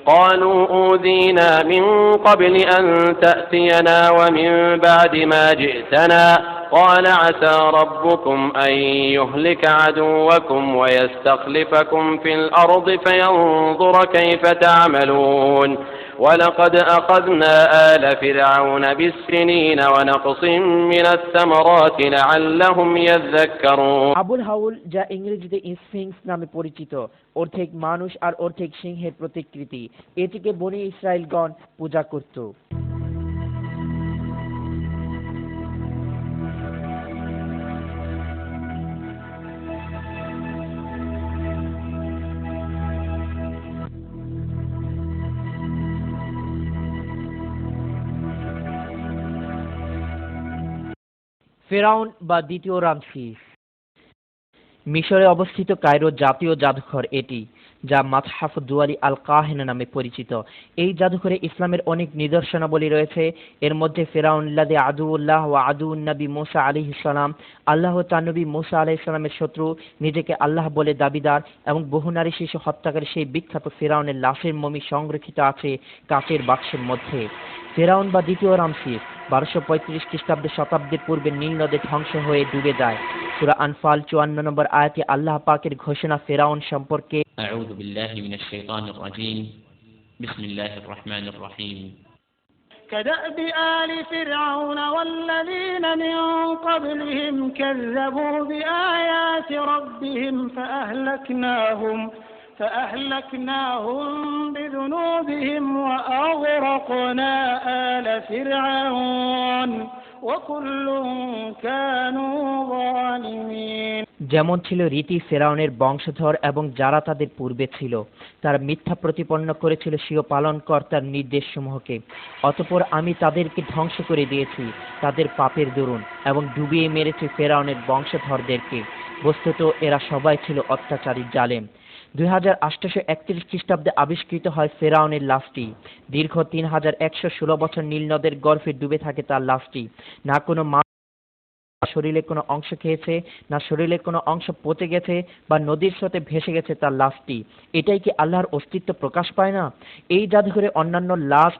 قالوا أوذينا من قبل أن تأتينا ومن بعد ما جئتنا قال عسى ربكم أن يهلك عدوكم ويستخلفكم في الأرض فينظر كيف تعملون ولقد أخذنا آل فرعون بالسنين ونقص من الثمرات لعلهم يذكرون আবুল হাউল, যা ইংরেজিতে স্ফিংস নামে পরিচিত, অর্ধেক মানুষ আর অর্ধেক সিংহের প্রতিকৃতি, এটিকে বনী ইসরাইলগণ পূজা করত। ফেরাউন বা দ্বিতীয় রামসিস। মিশরে অবস্থিত কায়রো জাতীয় জাদুঘর এটি, যা মাতহাফ দুয়ারি আল কাহিনা নামে পরিচিত। এই জাদুঘরে ইসলামের অনেক নিদর্শনাবলী রয়েছে। এর মধ্যে ফেরাউন লাদে আদুউল্লাহ ওয়া আদুউন নবী মুসা আলাইহিস সালাম, আল্লাহ তার নবী মুসা আলাইহিস সালামের শত্রু, নিজেকে আল্লাহ বলে দাবিদার এবং বহু নারী শিশু হত্যাকারী সেই বিখ্যাত ফেরাউনের লাশের মমি সংরক্ষিত আছে কাচের বাক্সের মধ্যে। ফেরাউন বা দ্বিতীয় রামসিস 1235 খ্রিস্টাব্দে শতাব্দীর পূর্বে নীল নদে ধ্বংস হয়ে ডুবে যায়। সূরা আনফাল 54 নম্বর আয়াতে আল্লাহ পাকের ঘোষণা ফেরাউন সম্পর্কে, আউযু বিল্লাহি মিনাশ শাইতানির রাজীম, বিসমিল্লাহির রহমানির রহিম। كدأب آل فرعون والذين من قبلهم كذبوا بآيات ربهم فأهلكناهم بذنوبهم وأغرقنا آل فرعون وكل كانوا ظالمين। যেমন ছিল রীতি ফেরাউনের বংশধর এবং যারা তাদের পূর্বে ছিল, তারা মিথ্যা প্রতিপন্ন করেছিল স্বীয় পালনকর্তার নির্দেশসমূহকে। অতঃপর আমি তাদেরকে ধ্বংস করে দিয়েছি তাদের পাপের দরুন এবং ডুবিয়ে মেরেছি ফেরাউনের বংশধরদেরকে। বস্তুত এরা সবাই ছিল অত্যাচারী জালেম। 2831 খ্রিস্টাব্দে আবিষ্কৃত হয় ফেরাউনের লাশটি। দীর্ঘ 3116 বছর নীল নদের গর্ভে ডুবে থাকে তার লাশটি। না কোনো শরীরে কোনো অংশ খেয়েছে, না শরীরের কোনো অংশ পচে গেছে বা নদীর স্রোতে ভেসে গেছে তার লাশটি। এটাই কি আল্লাহর অস্তিত্ব প্রকাশ পায় না? এই জাদুঘরে অন্যান্য লাশ